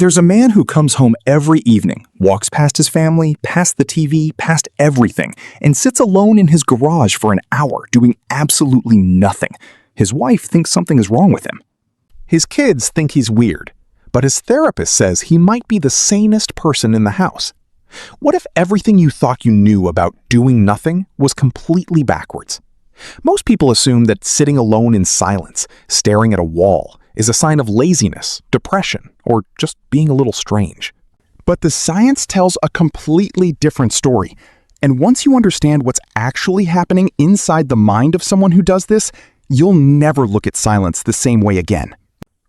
There's a man who comes home every evening, walks past his family, past the TV, past everything, and sits alone in his garage for an hour doing absolutely nothing. His wife thinks something is wrong with him. His kids think he's weird, but his therapist says he might be the sanest person in the house. What if everything you thought you knew about doing nothing was completely backwards? Most people assume that sitting alone in silence, staring at a wall, is a sign of laziness, depression, or just being a little strange. But the science tells a completely different story. And once you understand what's actually happening inside the mind of someone who does this, you'll never look at silence the same way again.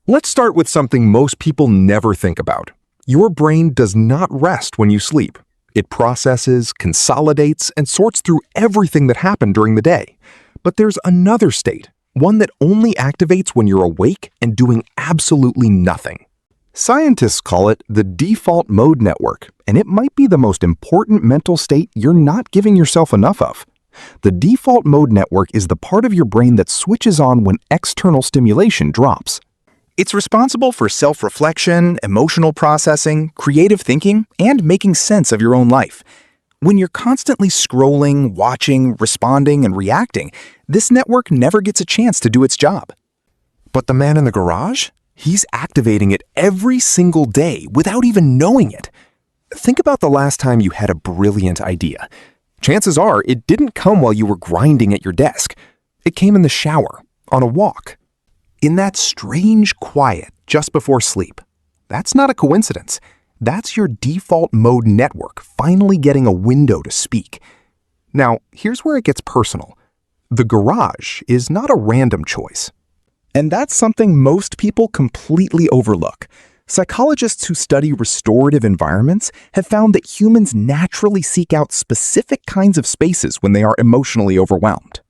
Let's start with something most people never think about. Your brain does not rest when you sleep. It processes, consolidates, and sorts through everything that happened during the day. But there's another state, one that only activates when you're awake and doing absolutely nothing. Scientists call it the default mode network, and it might be the most important mental state you're not giving yourself enough of. The default mode network is the part of your brain that switches on when external stimulation drops. It's responsible for self-reflection, emotional processing, creative thinking, and making sense of your own life. When you're constantly scrolling, watching, responding, and reacting, this network never gets a chance to do its job. But the man in the garage? He's activating it every single day without even knowing it. Think about the last time you had a brilliant idea. Chances are it didn't come while you were grinding at your desk. It came in the shower, on a walk, in that strange quiet just before sleep. That's not a coincidence. That's your default mode network finally getting a window to speak. Now, here's where it gets personal. The garage is not a random choice. And that's something most people completely overlook. Psychologists who study restorative environments have found that humans naturally seek out specific kinds of spaces when they are emotionally overwhelmed.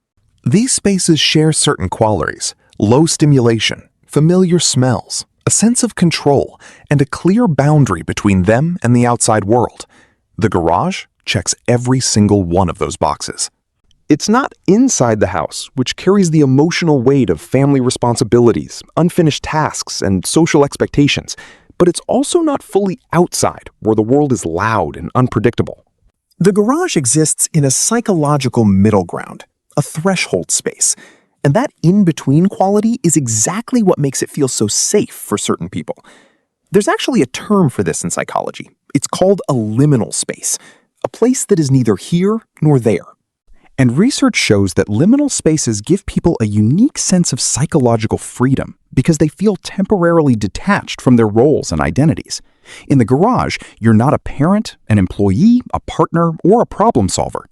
These spaces share certain qualities: low stimulation, familiar smells, a sense of control, and a clear boundary between them and the outside world. The garage checks every single one of those boxes. It's not inside the house, which carries the emotional weight of family responsibilities, unfinished tasks, and social expectations, but it's also not fully outside, where the world is loud and unpredictable. The garage exists in a psychological middle ground, a threshold space. And that in-between quality is exactly what makes it feel so safe for certain people. There's actually a term for this in psychology. It's called a liminal space, a place that is neither here nor there. And research shows that liminal spaces give people a unique sense of psychological freedom because they feel temporarily detached from their roles and identities. In the garage, you're not a parent, an employee, a partner, or a problem solver.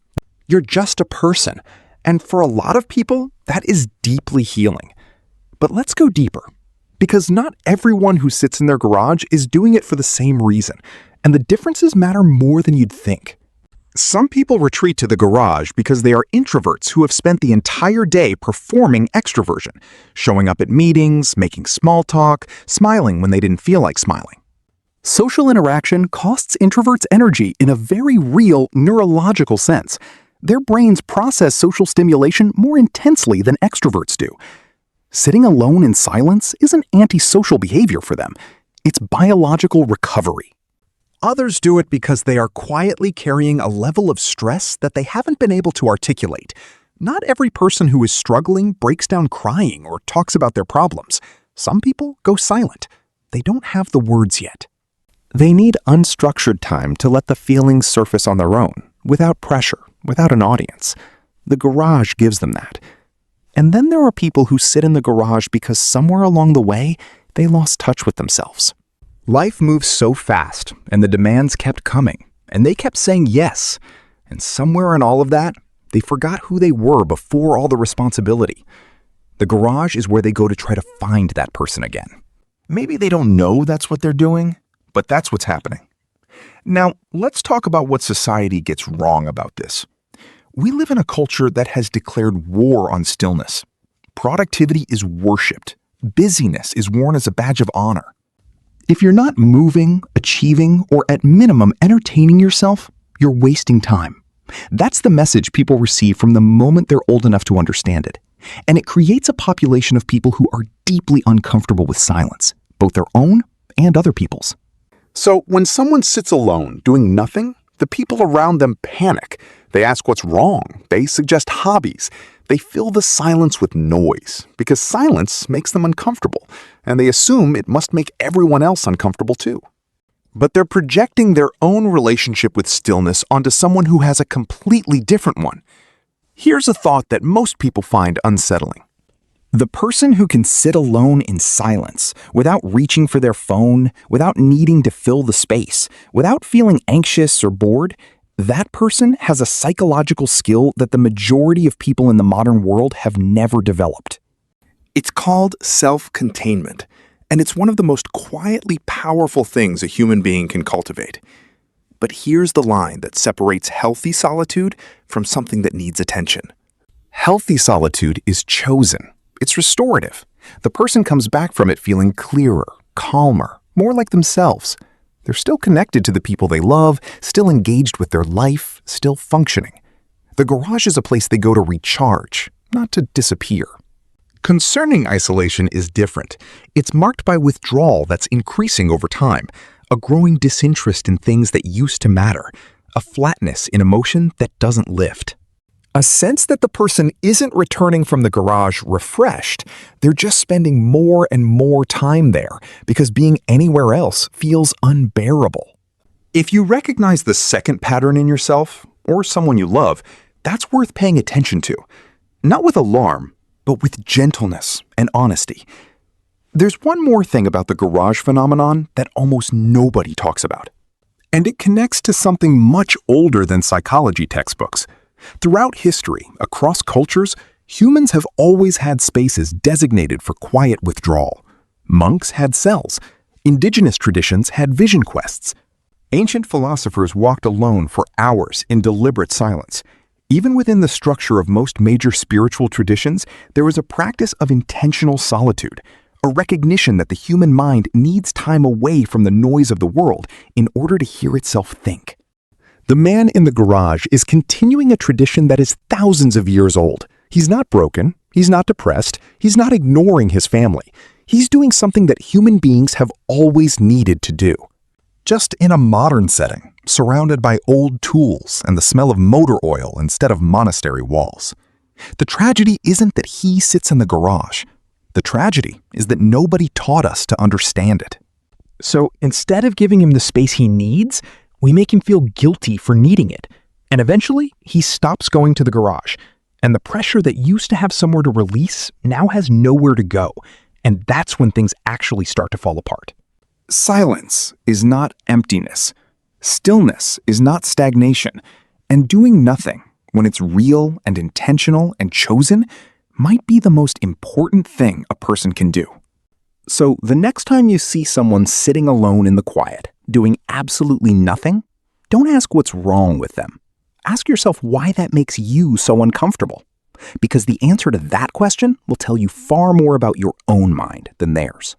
You're just a person. And for a lot of people, that is deeply healing. But let's go deeper, because not everyone who sits in their garage is doing it for the same reason, and the differences matter more than you'd think. Some people retreat to the garage because they are introverts who have spent the entire day performing extroversion, showing up at meetings, making small talk, smiling when they didn't feel like smiling. Social interaction costs introverts energy in a very real neurological sense. Their brains process social stimulation more intensely than extroverts do. Sitting alone in silence isn't antisocial behavior for them. It's biological recovery. Others do it because they are quietly carrying a level of stress that they haven't been able to articulate. Not every person who is struggling breaks down crying or talks about their problems. Some people go silent. They don't have the words yet. They need unstructured time to let the feelings surface on their own, without pressure, without an audience. The garage gives them that. And then there are people who sit in the garage because somewhere along the way, they lost touch with themselves. Life moves so fast, and the demands kept coming, and they kept saying yes. And somewhere in all of that, they forgot who they were before all the responsibility. The garage is where they go to try to find that person again. Maybe they don't know that's what they're doing, but that's what's happening. Now, let's talk about what society gets wrong about this. We live in a culture that has declared war on stillness. Productivity is worshipped. Busyness is worn as a badge of honor. If you're not moving, achieving, or at minimum entertaining yourself, you're wasting time. That's the message people receive from the moment they're old enough to understand it. And it creates a population of people who are deeply uncomfortable with silence, both their own and other people's. So when someone sits alone doing nothing, the people around them panic. They ask what's wrong. They suggest hobbies. They fill the silence with noise because silence makes them uncomfortable, and they assume it must make everyone else uncomfortable too. But they're projecting their own relationship with stillness onto someone who has a completely different one. Here's a thought that most people find unsettling. The person who can sit alone in silence, without reaching for their phone, without needing to fill the space, without feeling anxious or bored, that person has a psychological skill that the majority of people in the modern world have never developed. It's called self-containment, and it's one of the most quietly powerful things a human being can cultivate. But here's the line that separates healthy solitude from something that needs attention. Healthy solitude is chosen. It's restorative. The person comes back from it feeling clearer, calmer, more like themselves. They're still connected to the people they love, still engaged with their life, still functioning. The garage is a place they go to recharge, not to disappear. Concerning isolation is different. It's marked by withdrawal that's increasing over time, a growing disinterest in things that used to matter, a flatness in emotion that doesn't lift. A sense that the person isn't returning from the garage refreshed, they're just spending more and more time there because being anywhere else feels unbearable. If you recognize the second pattern in yourself, or someone you love, that's worth paying attention to. Not with alarm, but with gentleness and honesty. There's one more thing about the garage phenomenon that almost nobody talks about. And it connects to something much older than psychology textbooks. Throughout history, across cultures, humans have always had spaces designated for quiet withdrawal. Monks had cells. Indigenous traditions had vision quests. Ancient philosophers walked alone for hours in deliberate silence. Even within the structure of most major spiritual traditions, there was a practice of intentional solitude, a recognition that the human mind needs time away from the noise of the world in order to hear itself think. The man in the garage is continuing a tradition that is thousands of years old. He's not broken, he's not depressed, he's not ignoring his family. He's doing something that human beings have always needed to do. Just in a modern setting, surrounded by old tools and the smell of motor oil instead of monastery walls. The tragedy isn't that he sits in the garage. The tragedy is that nobody taught us to understand it. So instead of giving him the space he needs, we make him feel guilty for needing it, and eventually he stops going to the garage, and the pressure that used to have somewhere to release now has nowhere to go, and that's when things actually start to fall apart. Silence is not emptiness. Stillness is not stagnation, and doing nothing, when it's real and intentional and chosen, might be the most important thing a person can do. So the next time you see someone sitting alone in the quiet, doing absolutely nothing, don't ask what's wrong with them. Ask yourself why that makes you so uncomfortable. Because the answer to that question will tell you far more about your own mind than theirs.